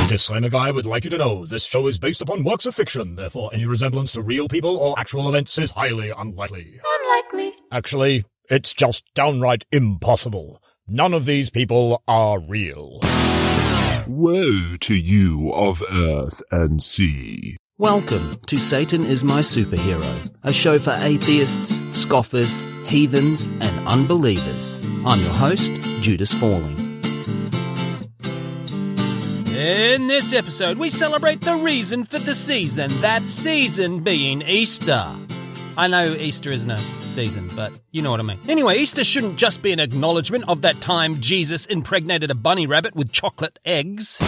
Disclaimer guy would like you to know this show is based upon works of fiction, therefore any resemblance to real people or actual events is highly unlikely. Actually, it's just downright impossible. None of these people are real. Woe to you of earth and sea. Welcome to Satan is My Superhero, a show for atheists, scoffers, heathens, and unbelievers. I'm your host, Judas Falling. In this episode, we celebrate the reason for the season, that season being Easter. I know Easter isn't a season, but you know what I mean. Anyway, Easter shouldn't just be an acknowledgement of that time Jesus impregnated a bunny rabbit with chocolate eggs.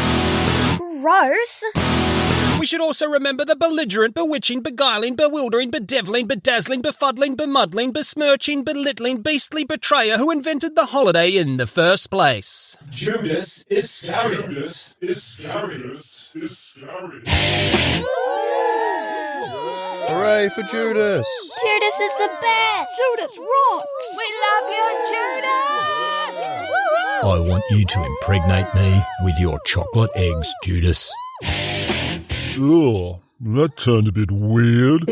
Gross. We should also remember the belligerent, bewitching, beguiling, bewildering, bedevilling, bedazzling, befuddling, bemuddling, besmirching, belittling, beastly betrayer who invented the holiday in the first place. Judas Iscariot. Judas Iscariot. Hooray for Judas! Judas is the best. Judas rocks. We love you, Judas. I want you to impregnate me with your chocolate eggs, Judas. Ugh, that turned a bit weird.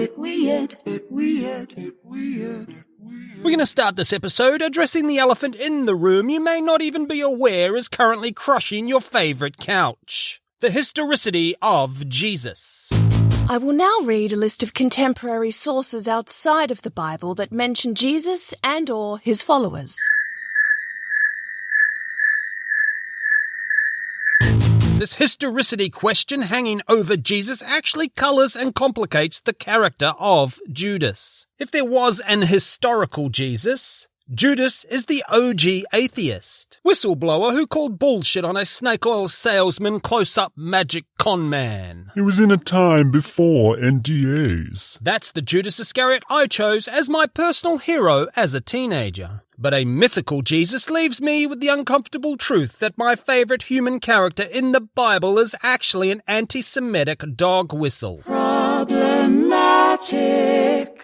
We're going to start this episode addressing the elephant in the room you may not even be aware is currently crushing your favourite couch. The historicity of Jesus. I will now read a list of contemporary sources outside of the Bible that mention Jesus and/or his followers. This historicity question hanging over Jesus actually colours and complicates the character of Judas. If there was an historical Jesus, Judas is the OG atheist. Whistleblower who called bullshit on a snake oil salesman close-up magic con man. It was in a time before NDAs. That's the Judas Iscariot I chose as my personal hero as a teenager. But a mythical Jesus leaves me with the uncomfortable truth that my favourite human character in the Bible is actually an anti-Semitic dog whistle. Problematic.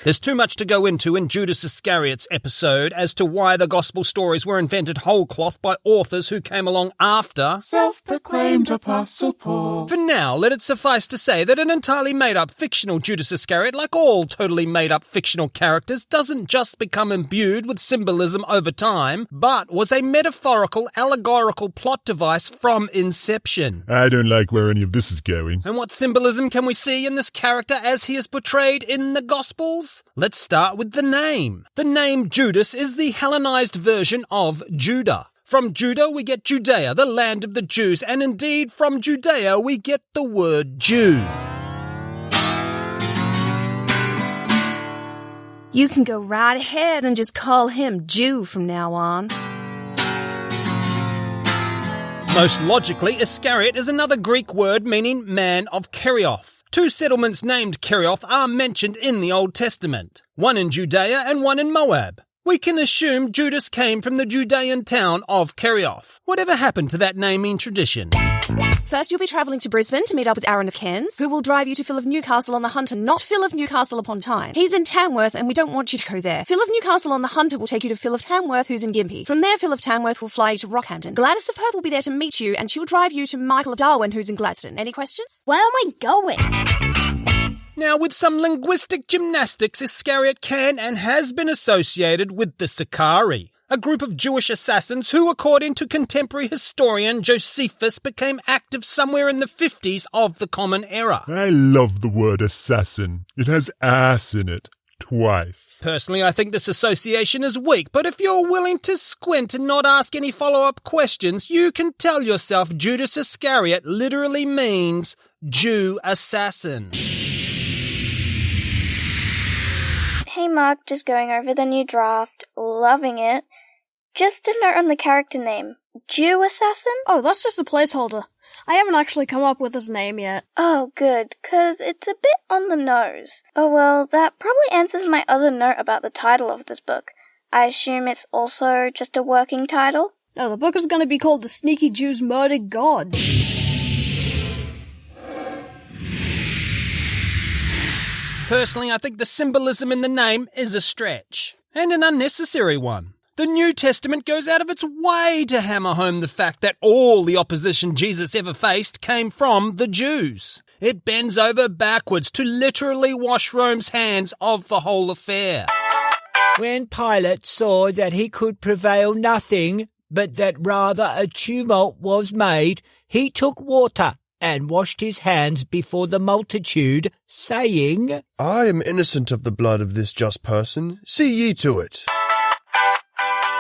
There's too much to go into in Judas Iscariot's episode as to why the gospel stories were invented whole cloth by authors who came along after Self-proclaimed Apostle Paul. For now, let it suffice to say that an entirely made-up fictional Judas Iscariot, like all totally made-up fictional characters, doesn't just become imbued with symbolism over time, but was a metaphorical, allegorical plot device from inception. I don't like where any of this is going. And what symbolism can we see in this character as he is portrayed in the Gospels? Let's start with the name. The name Judas is the Hellenized version of Judah. From Judah we get Judea, the land of the Jews, and indeed from Judea we get the word Jew. You can go right ahead and just call him Jew from now on. Most logically, Iscariot is another Greek word meaning man of Kerioth. Two settlements named Kerioth are mentioned in the Old Testament, one in Judea and one in Moab. We can assume Judas came from the Judean town of Kerioth. Whatever happened to that naming tradition? First, you'll be travelling to Brisbane to meet up with Aaron of Cairns, who will drive you to Phil of Newcastle on the Hunter, not Phil of Newcastle upon Tyne. He's in Tamworth, and we don't want you to go there. Phil of Newcastle on the Hunter will take you to Phil of Tamworth, who's in Gympie. From there, Phil of Tamworth will fly you to Rockhampton. Gladys of Perth will be there to meet you, and she will drive you to Michael of Darwin, who's in Gladstone. Any questions? Where am I going? Now, with some linguistic gymnastics, Iscariot can and has been associated with the Sicarii, a group of Jewish assassins who, according to contemporary historian Josephus, became active somewhere in the 50s of the Common Era. I love the word assassin. It has ass in it. Twice. Personally, I think this association is weak, but if you're willing to squint and not ask any follow-up questions, you can tell yourself Judas Iscariot literally means Jew assassin. Hey Mark, just going over the new draft. Loving it. Just a note on the character name. Jew Assassin? Oh, that's just a placeholder. I haven't actually come up with his name yet. Oh, good, 'cause it's a bit on the nose. Oh well, that probably answers my other note about the title of this book. I assume it's also just a working title? No, the book is going to be called The Sneaky Jews Murdered God. Personally, I think the symbolism in the name is a stretch, and an unnecessary one. The New Testament goes out of its way to hammer home the fact that all the opposition Jesus ever faced came from the Jews. It bends over backwards to literally wash Rome's hands of the whole affair. When Pilate saw that he could prevail nothing, but that rather a tumult was made, he took water and washed his hands before the multitude, saying, I am innocent of the blood of this just person. See ye to it.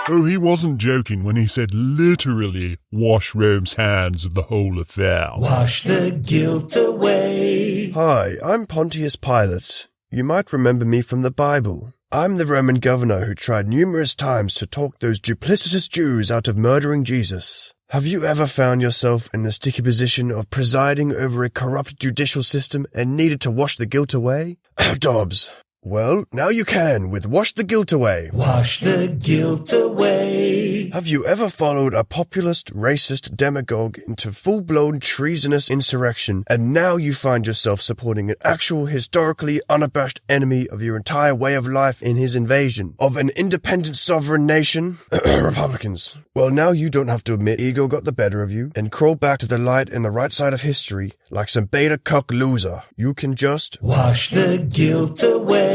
Oh, he wasn't joking when he said literally wash Rome's hands of the whole affair. Wash the guilt away. Hi, I'm Pontius Pilate. You might remember me from the Bible. I'm the Roman governor who tried numerous times to talk those duplicitous Jews out of murdering Jesus. Have you ever found yourself in the sticky position of presiding over a corrupt judicial system and needed to wash the guilt away? Dobbs. Well, now you can with Wash the Guilt Away. Wash the guilt away. Have you ever followed a populist, racist demagogue into full-blown treasonous insurrection, and now you find yourself supporting an actual historically unabashed enemy of your entire way of life in his invasion of an independent sovereign nation? Republicans. Well, now you don't have to admit ego got the better of you and crawl back to the light and the right side of history like some beta-cuck loser. You can just wash the guilt away.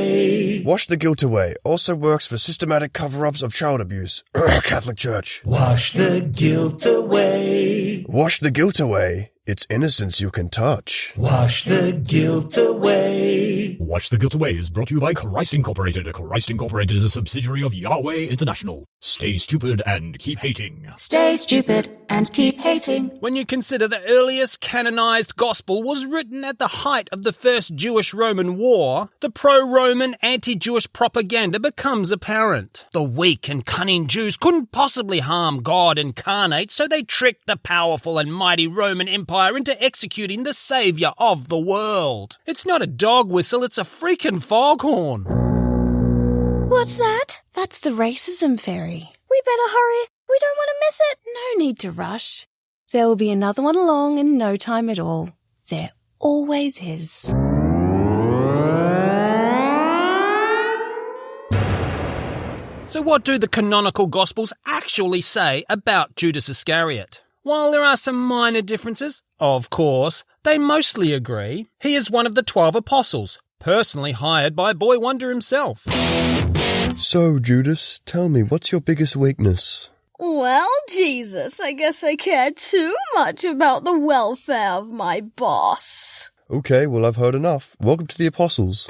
Wash the Guilt Away also works for systematic cover-ups of child abuse. Catholic Church. Wash the guilt away. Wash the guilt away. It's innocence you can touch. Wash the guilt away. Wash the Guilt Away is brought to you by Christ Incorporated. Christ Incorporated is a subsidiary of Yahweh International. Stay stupid and keep hating. Stay stupid and keep hating. When you consider the earliest canonized gospel was written at the height of the First Jewish-Roman War, the pro-Roman anti-Jewish propaganda becomes apparent. The weak and cunning Jews couldn't possibly harm God incarnate, so they tricked the powerful and mighty Roman Empire into executing the saviour of the world. It's not a dog whistle, it's a freaking foghorn. What's that? That's the racism fairy. We better hurry. We don't want to miss it. No need to rush. There will be another one along in no time at all. There always is. So what do the canonical Gospels actually say about Judas Iscariot? While there are some minor differences, of course, they mostly agree. He is one of the 12 apostles, personally hired by Boy Wonder himself. So, Judas, tell me, what's your biggest weakness? Well, Jesus, I guess I care too much about the welfare of my boss. Okay, well, I've heard enough. Welcome to the Apostles.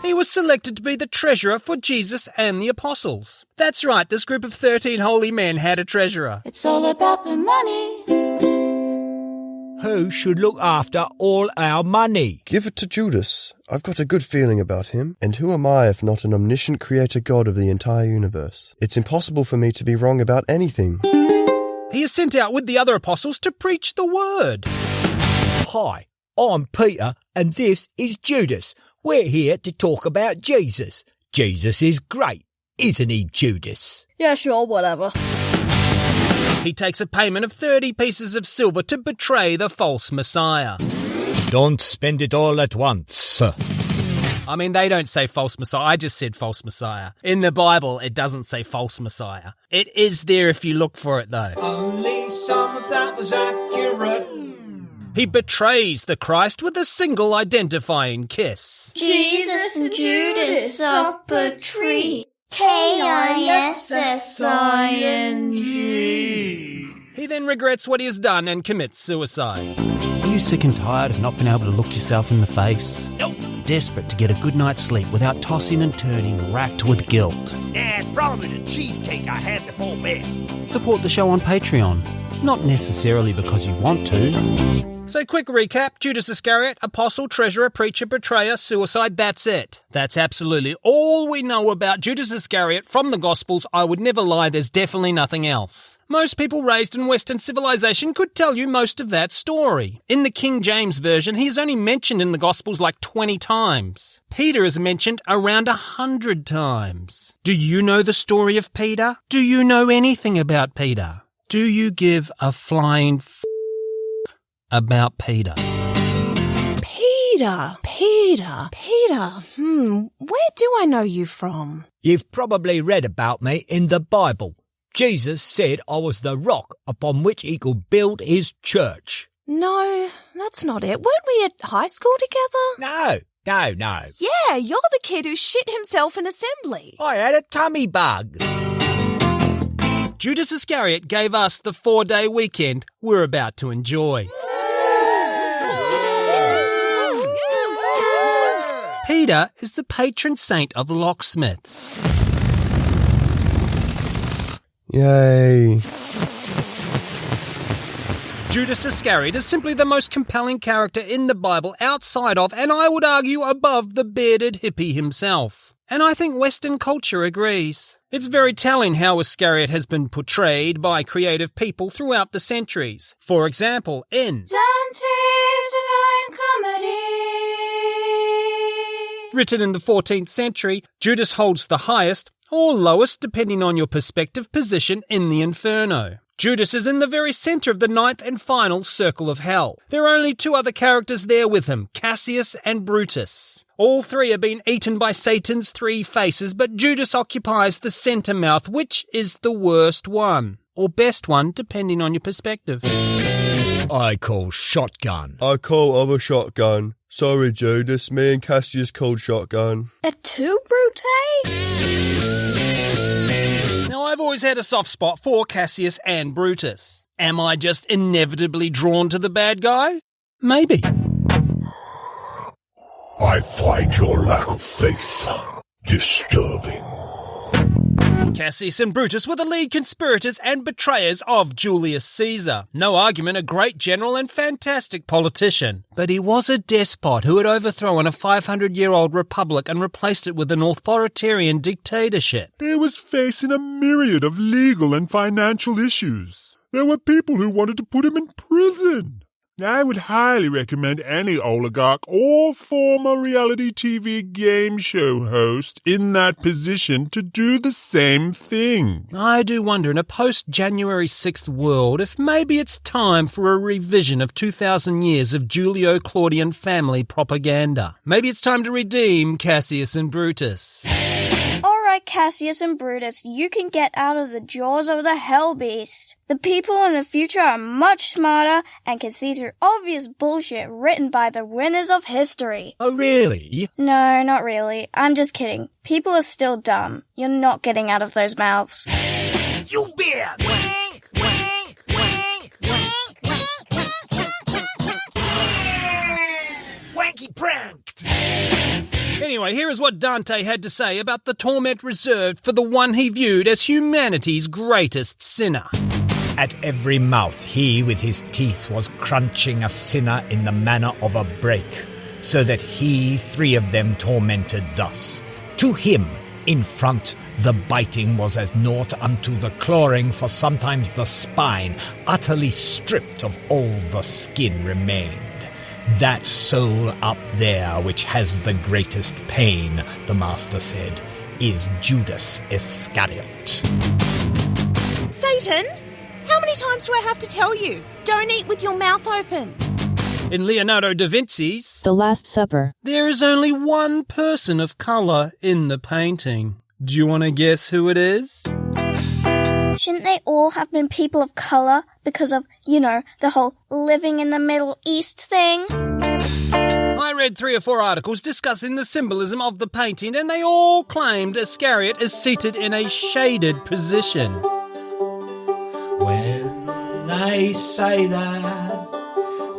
He was selected to be the treasurer for Jesus and the apostles. That's right, this group of 13 holy men had a treasurer. It's all about the money. Who should look after all our money? Give it to Judas. I've got a good feeling about him. And who am I if not an omniscient creator God of the entire universe? It's impossible for me to be wrong about anything. He is sent out with the other apostles to preach the word. Hi, I'm Peter, and this is Judas. We're here to talk about Jesus. Jesus is great, isn't he, Judas? Yeah, sure, whatever. He takes a payment of 30 pieces of silver to betray the false Messiah. Don't spend it all at once. I mean, they don't say false Messiah. I just said false Messiah. In the Bible, it doesn't say false Messiah. It is there if you look for it, though. Only some of that was accurate. He betrays the Christ with a single identifying kiss. Jesus and Judas up a tree. K-I-S-S-I-N-G. He then regrets what he has done and commits suicide. Are you sick and tired of not being able to look yourself in the face? Nope. Desperate to get a good night's sleep without tossing and turning, racked with guilt? Nah, it's probably the cheesecake I had before bed. Support the show on Patreon. Not necessarily because you want to. So quick recap, Judas Iscariot, apostle, treasurer, preacher, betrayer, suicide, that's it. That's absolutely all we know about Judas Iscariot from the Gospels. I would never lie, there's definitely nothing else. Most people raised in Western civilization could tell you most of that story. In the King James Version, he's only mentioned in the Gospels like 20 times. Peter is mentioned around 100 times. Do you know the story of Peter? Do you know anything about Peter? Do you give a flying about Peter? Peter! Peter. Where do I know you from? You've probably read about me in the Bible. Jesus said I was the rock upon which he could build his church. No, that's not it. Weren't we at high school together? No. Yeah, you're the kid who shit himself in assembly. I had a tummy bug. Judas Iscariot gave us the 4-day weekend we're about to enjoy. Peter is the patron saint of locksmiths. Yay. Judas Iscariot is simply the most compelling character in the Bible outside of, and I would argue above, the bearded hippie himself. And I think Western culture agrees. It's very telling how Iscariot has been portrayed by creative people throughout the centuries. For example, in Dante's Divine Comedy. Written in the 14th century, Judas holds the highest, or lowest, depending on your perspective, position in the Inferno. Judas is in the very centre of the 9th and final circle of hell. There are only 2 other characters there with him, Cassius and Brutus. All 3 have been eaten by Satan's 3 faces, but Judas occupies the centre mouth, which is the worst one. Or best one, depending on your perspective. I call shotgun. I call other shotgun. Sorry, Judas. Me and Cassius called shotgun. A 2, Brute? Now, I've always had a soft spot for Cassius and Brutus. Am I just inevitably drawn to the bad guy? Maybe. I find your lack of faith disturbing. Cassius and Brutus were the lead conspirators and betrayers of Julius Caesar. No argument, a great general and fantastic politician. But he was a despot who had overthrown a 500-year-old republic and replaced it with an authoritarian dictatorship. He was facing a myriad of legal and financial issues. There were people who wanted to put him in prison. I would highly recommend any oligarch or former reality TV game show host in that position to do the same thing. I do wonder, in a post-January 6th world, if maybe it's time for a revision of 2,000 years of Julio-Claudian family propaganda. Maybe it's time to redeem Cassius and Brutus. Alright, Cassius and Brutus, you can get out of the jaws of the hell beast. The people in the future are much smarter and can see through obvious bullshit written by the winners of history. Oh, really? No, not really. I'm just kidding. People are still dumb. You're not getting out of those mouths. You bear! Wank, wank, wank, wank, wanky pranked! Anyway, here is what Dante had to say about the torment reserved for the one he viewed as humanity's greatest sinner. At every mouth he with his teeth was crunching a sinner in the manner of a brake, so that he 3 of them tormented thus. To him, in front, the biting was as naught unto the clawing, for sometimes the spine, utterly stripped of all the skin, remained. That soul up there which has the greatest pain, the master said, is Judas Iscariot. Satan? How many times do I have to tell you? Don't eat with your mouth open. In Leonardo Da Vinci's The Last Supper, there is only one person of colour in the painting. Do you want to guess who it is? Shouldn't they all have been people of colour because of, the whole living in the Middle East thing? I read 3 or 4 articles discussing the symbolism of the painting, and they all claimed Iscariot is seated in a shaded position. When they say that,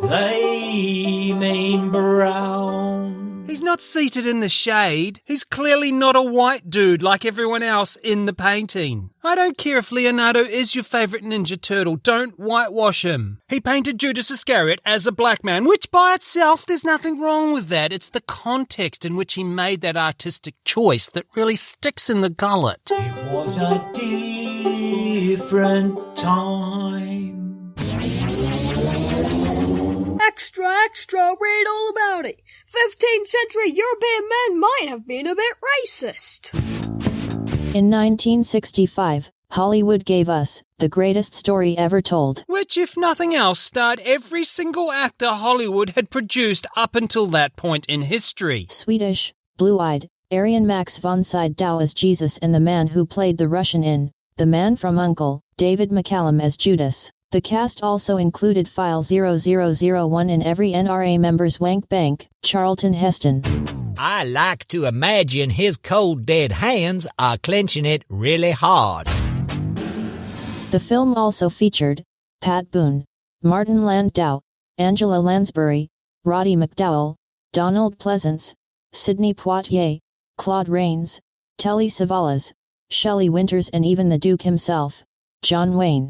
they mean brown. He's not seated in the shade. He's clearly not a white dude like everyone else in the painting. I don't care if Leonardo is your favourite Ninja Turtle. Don't whitewash him. He painted Judas Iscariot as a black man, which by itself, there's nothing wrong with that. It's the context in which he made that artistic choice that really sticks in the gullet. It was a different time. Extra, extra, read all about it. 15th century European men might have been a bit racist. In 1965, Hollywood gave us the greatest story ever told. Which, if nothing else, starred every single actor Hollywood had produced up until that point in history. Swedish, blue-eyed, Aryan Max von Sydow as Jesus and the man who played the Russian in The Man from U.N.C.L.E., David McCallum as Judas. The cast also included File 0001 in every NRA member's wank bank, Charlton Heston. I like to imagine his cold dead hands are clenching it really hard. The film also featured Pat Boone, Martin Landau, Angela Lansbury, Roddy McDowall, Donald Pleasance, Sidney Poitier, Claude Rains, Telly Savalas, Shelley Winters, and even the Duke himself, John Wayne.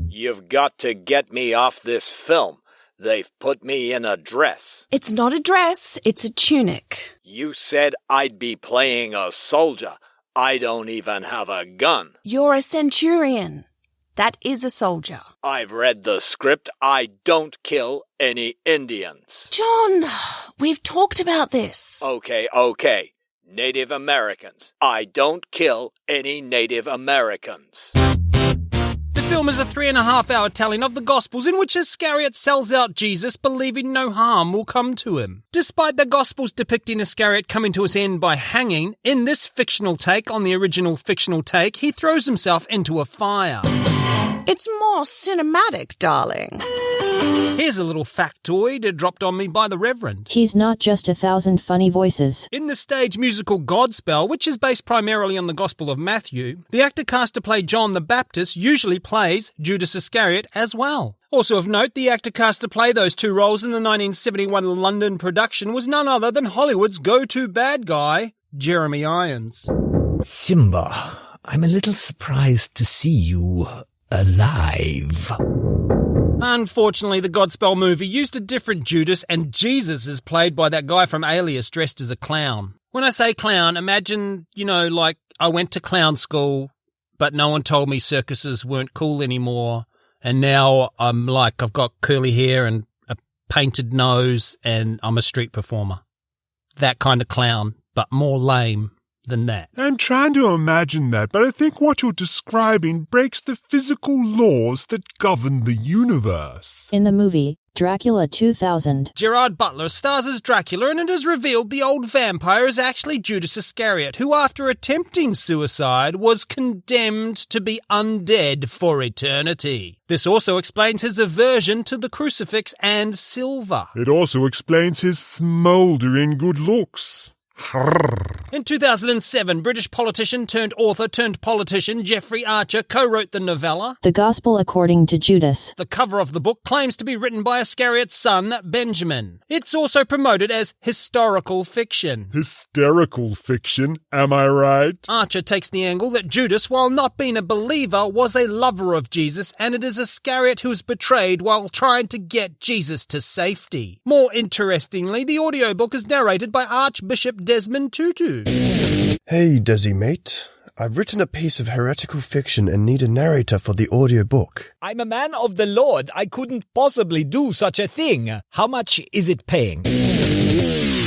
You've got to get me off this film. They've put me in a dress. It's not a dress, it's a tunic. You said I'd be playing a soldier. I don't even have a gun. You're a centurion. That is a soldier. I've read the script. I don't kill any Indians. John, we've talked about this. Okay. Native Americans. I don't kill any Native Americans. The film is a 3.5-hour telling of the Gospels in which Iscariot sells out Jesus, believing no harm will come to him. Despite the Gospels depicting Iscariot coming to his end by hanging, in this fictional take on the original fictional take, he throws himself into a fire. It's more cinematic, darling. Here's a little factoid dropped on me by the Reverend. He's not just 1,000 funny voices. In the stage musical Godspell, which is based primarily on the Gospel of Matthew, the actor cast to play John the Baptist usually plays Judas Iscariot as well. Also of note, the actor cast to play those two roles in the 1971 London production was none other than Hollywood's go-to bad guy, Jeremy Irons. Simba, I'm a little surprised to see you alive. Unfortunately, the Godspell movie used a different Judas, and Jesus is played by that guy from Alias dressed as a clown. When I say clown, imagine, like I went to clown school, but no one told me circuses weren't cool anymore, and now I've got curly hair and a painted nose, and I'm a street performer. That kind of clown, but more lame than that. I'm trying to imagine that, but I think what you're describing breaks the physical laws that govern the universe. In the movie Dracula 2000, Gerard Butler stars as Dracula, and it is revealed the old vampire is actually Judas Iscariot, who after attempting suicide was condemned to be undead for eternity. This also explains his aversion to the crucifix and silver. It also explains his smouldering good looks. In 2007, British politician turned author turned politician Geoffrey Archer co-wrote the novella The Gospel According to Judas. The cover of the book claims to be written by Iscariot's son, Benjamin. It's also promoted as historical fiction. Hysterical fiction, am I right? Archer takes the angle that Judas, while not being a believer, was a lover of Jesus, and it is Iscariot who is betrayed while trying to get Jesus to safety. More interestingly, the audiobook is narrated by Archbishop Desmond Tutu. Hey, Desi mate. I've written a piece of heretical fiction and need a narrator for the audiobook. I'm a man of the Lord. I couldn't possibly do such a thing. How much is it paying?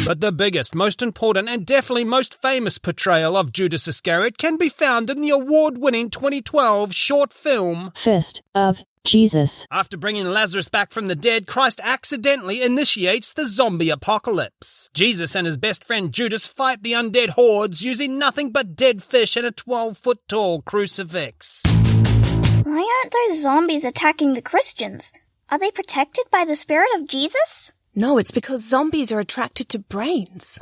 But the biggest, most important, and definitely most famous portrayal of Judas Iscariot can be found in the award-winning 2012 short film Fist of Jesus. After bringing Lazarus back from the dead, Christ accidentally initiates the zombie apocalypse. Jesus and his best friend Judas fight the undead hordes using nothing but dead fish and a 12-foot-tall crucifix. Why aren't those zombies attacking the Christians? Are they protected by the spirit of Jesus? No, it's because zombies are attracted to brains.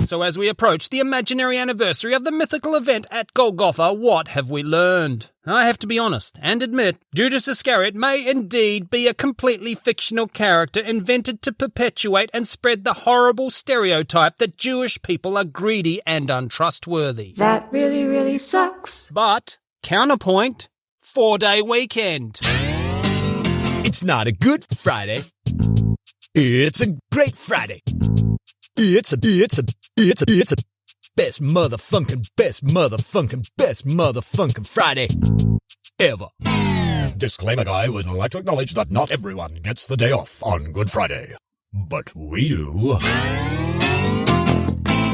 So as we approach the imaginary anniversary of the mythical event at Golgotha, what have we learned? I have to be honest and admit, Judas Iscariot may indeed be a completely fictional character invented to perpetuate and spread the horrible stereotype that Jewish people are greedy and untrustworthy. That really, really sucks. But, counterpoint, 4-day weekend. It's not a Good Friday. It's a great Friday. It's a best motherfunkin' Friday ever. Disclaimer guy would like to acknowledge that not everyone gets the day off on Good Friday. But we do.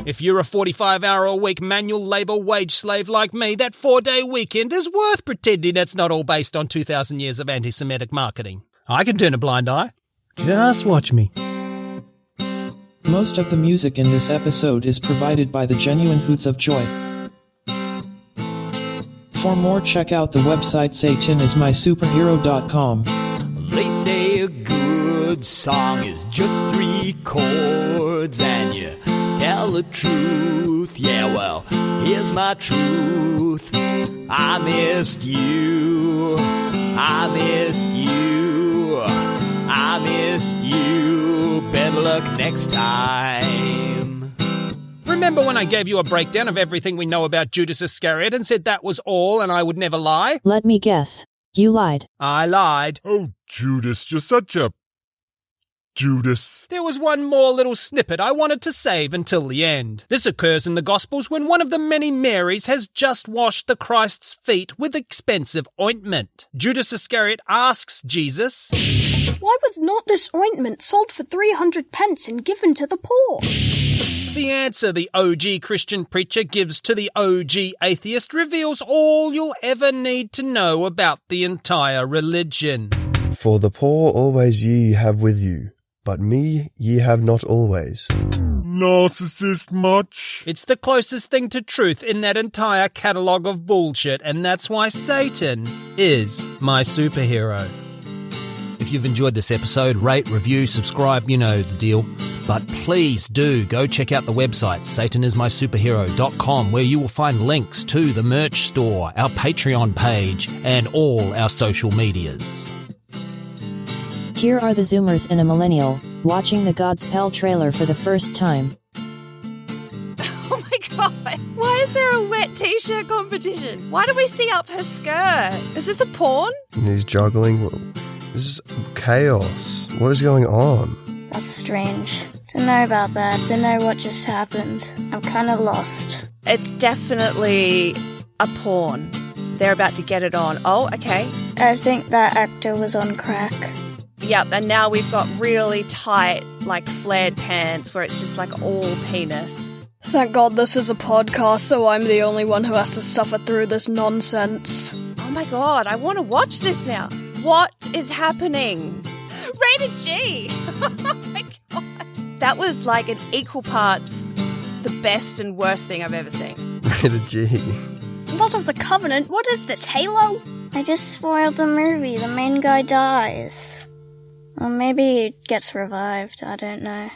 If you're a 45-hour-a-week manual labour wage slave like me, that 4-day weekend is worth pretending it's not all based on 2,000 years of anti-Semitic marketing. I can turn a blind eye. Just watch me. Most of the music in this episode is provided by the Genuine Hoots of Joy. For more, check out the website satanismysuperhero.com. They say a good song is just 3 chords and you tell the truth. Yeah, well, here's my truth. I missed you. I missed you. I missed you. Better luck next time. Remember when I gave you a breakdown of everything we know about Judas Iscariot and said that was all and I would never lie? Let me guess. You lied. I lied. Oh, Judas, you're such a... Judas. There was one more little snippet I wanted to save until the end. This occurs in the Gospels when one of the many Marys has just washed the Christ's feet with expensive ointment. Judas Iscariot asks Jesus, "Why was not this ointment sold for 300 pence and given to the poor?" The answer the OG Christian preacher gives to the OG atheist reveals all you'll ever need to know about the entire religion. For the poor always ye have with you, but me ye have not always. Narcissist much? It's the closest thing to truth in that entire catalogue of bullshit, and that's why Satan is my superhero. If you've enjoyed this episode, rate, review, subscribe, you know the deal. But please do go check out the website, satanismysuperhero.com, where you will find links to the merch store, our Patreon page, and all our social medias. Here are the Zoomers in a millennial, watching the Godspell trailer for the first time. Oh my god, why is there a wet t-shirt competition? Why do we see up her skirt? Is this a porn? And he's juggling. This is chaos. What is going on? That's strange. Don't know about that. Don't know what just happened. I'm kind of lost. It's definitely a porn. They're about to get it on. Oh, okay. I think that actor was on crack. Yep, and now we've got really tight, like, flared pants where it's just, like, all penis. Thank God this is a podcast, so I'm the only one who has to suffer through this nonsense. Oh my god, I want to watch this now. What is happening? Rated G! Oh my god. That was, like, an equal parts the best and worst thing I've ever seen. Rated G. Blood of the Covenant? What is this, Halo? I just spoiled the movie. The main guy dies. Or maybe he gets revived. I don't know.